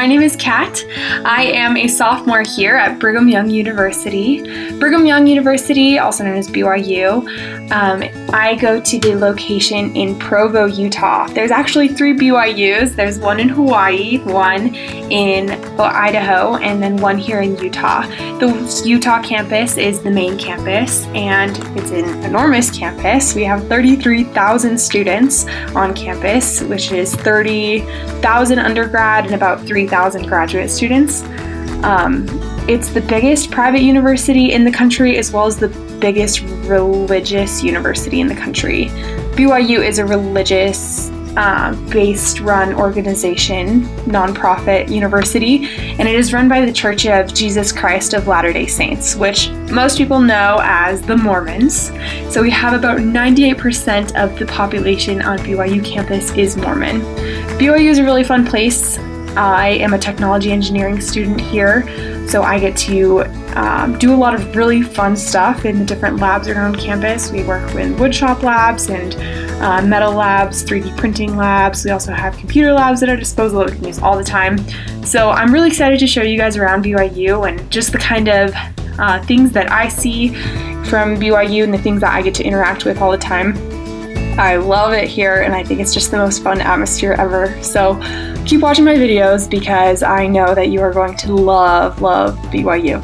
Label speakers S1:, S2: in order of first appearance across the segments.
S1: My name is Kat. I am a sophomore here at Brigham Young University. Brigham Young University, also known as BYU. I go to the location in Provo, Utah. There's actually 3 BYUs. There's one in Hawaii, one in Idaho, and then one here in Utah. The Utah campus is the main campus, and it's an enormous campus. We have 33,000 students on campus, which is 30,000 undergrad and about 3,000 graduate students. It's the biggest private university in the country as well as the biggest religious university in the country. BYU is a religious based run organization, nonprofit university, and it is run by the Church of Jesus Christ of Latter-day Saints, which most people know as the Mormons. So we have about 98% of the population on BYU campus is Mormon. BYU is a really fun place. I am a technology engineering student here, so I get to do a lot of really fun stuff in the different labs around campus. We work with woodshop labs and metal labs, 3D printing labs. We also have computer labs at our disposal that we can use all the time. So I'm really excited to show you guys around BYU and just the kind of things that I see from BYU and the things that I get to interact with all the time. I love it here, and I think it's just the most fun atmosphere ever. So keep watching my videos because I know that you are going to love BYU.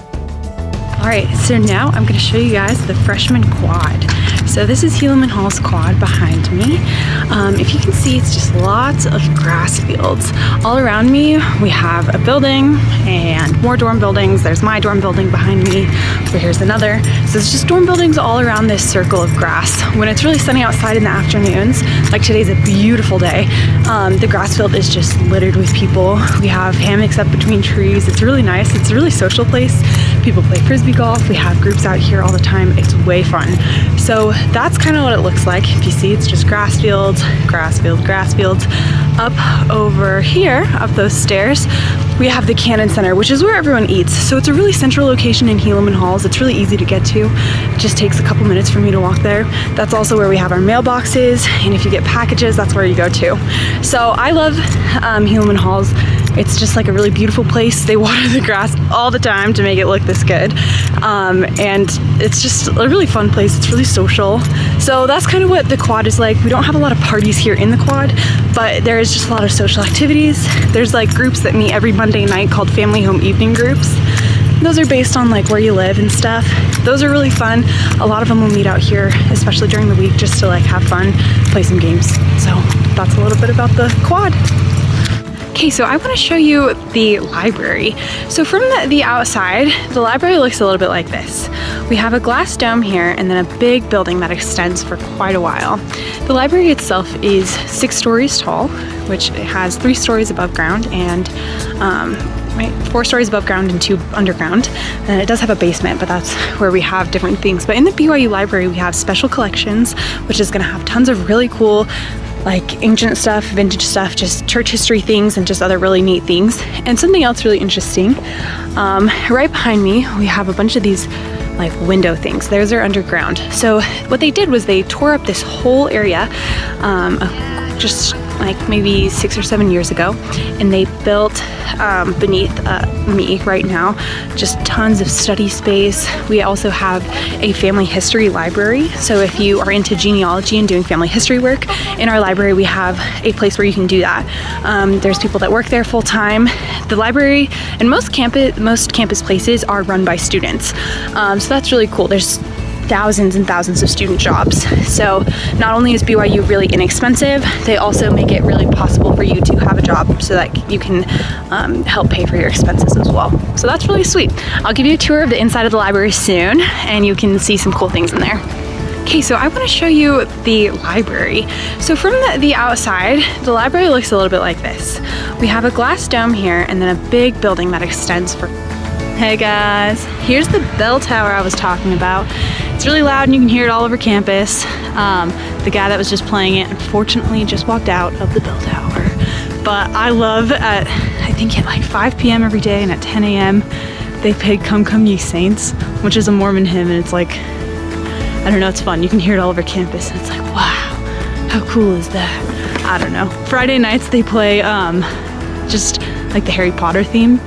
S2: All right, so now I'm going to show you guys the freshman quad. So this is Helaman Hall's quad behind me. If you can see, it's just lots of grass fields. All around me, we have a building and more dorm buildings. There's my dorm building behind me. Over here's another. So it's just dorm buildings all around this circle of grass. When it's really sunny outside in the afternoons, like today's a beautiful day, the grass field is just littered with people. We have hammocks up between trees. It's really nice. It's a really social place. People play frisbee golf. We have groups out here all the time. It's way fun. So that's kind of what it looks like. If you see, it's just grass fields, grass field, grass fields. Up over here, up those stairs, we have the Cannon Center, which is where everyone eats. So it's a really central location in Helaman Halls. It's really easy to get to. It just takes a couple minutes for me to walk there. That's also where we have our mailboxes, and if you get packages, that's where you go to. So I love Helaman Halls. It's just like a really beautiful place. They water the grass all the time to make it look this good. And it's just a really fun place. It's really social. So that's kind of what the quad is like. We don't have a lot of parties here in the quad, but there is just a lot of social activities. There's like groups that meet every Monday night called family home evening groups. Those are based on like where you live and stuff. Those are really fun. A lot of them will meet out here, especially during the week, just to like have fun, play some games. So that's a little bit about the quad. Okay, so I want to show you the library. So from the outside, the library looks a little bit like this. We have a glass dome here and then a big building that extends for quite a while. The library itself is 6 stories tall, which has 3 stories above ground and 4 stories above ground and 2 underground. And it does have a basement, but that's where we have different things. But in the BYU library, we have special collections, which is going to have tons of really cool like ancient stuff, vintage stuff, just church history things, and just other really neat things. And something else really interesting, right behind me, we have a bunch of these like window things. Those are underground. So what they did was they tore up this whole area, just like maybe 6 or 7 years ago, and they built beneath me right now just tons of study space. We also have a family history library, so if you are into genealogy and doing family history work, in our library we have a place where you can do that. There's people that work there full time. The library and most campus places are run by students, so that's really cool. There's thousands and thousands of student jobs. So not only is BYU really inexpensive, they also make it really possible for you to have a job so that you can help pay for your expenses as well. So that's really sweet. I'll give you a tour of the inside of the library soon, and you can see some cool things in there. Okay, so I want to show you the library. So from the outside, the library looks a little bit like this. We have a glass dome here and then a big building that extends for... Hey guys, here's the bell tower I was talking about. It's really loud and you can hear it all over campus. The guy that was just playing it unfortunately just walked out of the bell tower. But I love I think at like 5 p.m. every day and at 10 a.m. they play Come Come Ye Saints, which is a Mormon hymn, and it's like, I don't know, it's fun. You can hear it all over campus and it's like, wow, how cool is that? I don't know. Friday nights they play just like the Harry Potter theme.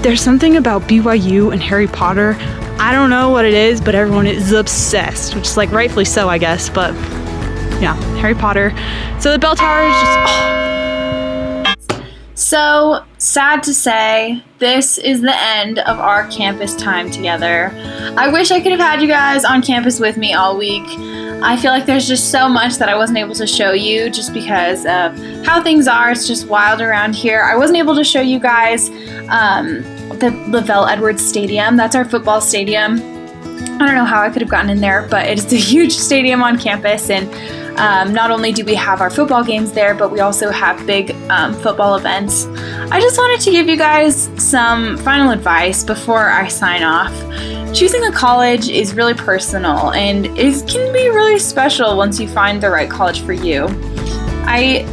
S2: There's something about BYU and Harry Potter. I don't know what it is, but everyone is obsessed, which is like rightfully so, I guess. But yeah, Harry Potter. So the bell tower is just,
S1: So sad to say, this is the end of our campus time together. I wish I could have had you guys on campus with me all week. I feel like there's just so much that I wasn't able to show you just because of how things are. It's just wild around here. I wasn't able to show you guys the Lavelle Edwards Stadium. That's our football stadium. I don't know how I could have gotten in there, but it is a huge stadium on campus, and not only do we have our football games there, but we also have big football events. I just wanted to give you guys some final advice before I sign off. Choosing a college is really personal, and it can be really special once you find the right college for you. I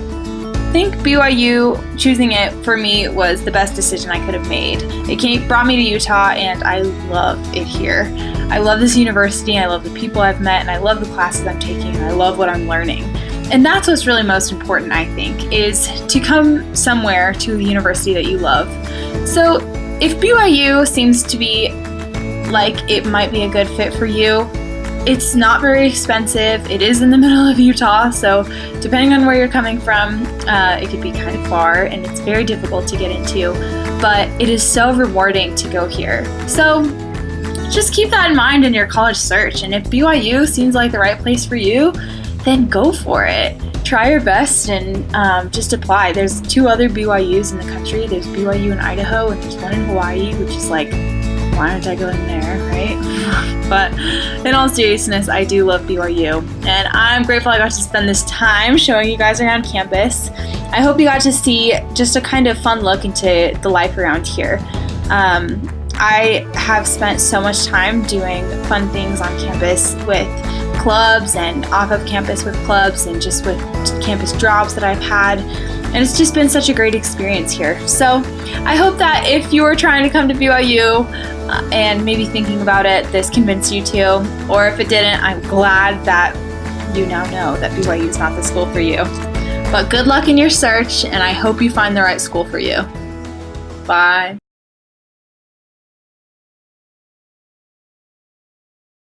S1: think BYU, choosing it for me, was the best decision I could have made. It brought me to Utah, and I love it here. I love this university, I love the people I've met, and I love the classes I'm taking, and I love what I'm learning. And that's what's really most important, I think, is to come somewhere to a university that you love. So if BYU seems to be like it might be a good fit for you, it's not very expensive. It is in the middle of Utah, so depending on where you're coming from, it could be kind of far, and it's very difficult to get into, but it is so rewarding to go here. So just keep that in mind in your college search, and if BYU seems like the right place for you, then go for it. Try your best and just apply. There's 2 other BYUs in the country. There's BYU in Idaho, and there's one in Hawaii, which is like, why aren't I going there, right? But in all seriousness, I do love BYU, and I'm grateful I got to spend this time showing you guys around campus. I hope you got to see just a kind of fun look into the life around here. I have spent so much time doing fun things on campus with clubs and off of campus with clubs and just with campus jobs that I've had. And it's just been such a great experience here. So I hope that if you were trying to come to BYU and maybe thinking about it, this convinced you to. Or if it didn't, I'm glad that you now know that BYU is not the school for you. But good luck in your search, and I hope you find the right school for you. Bye.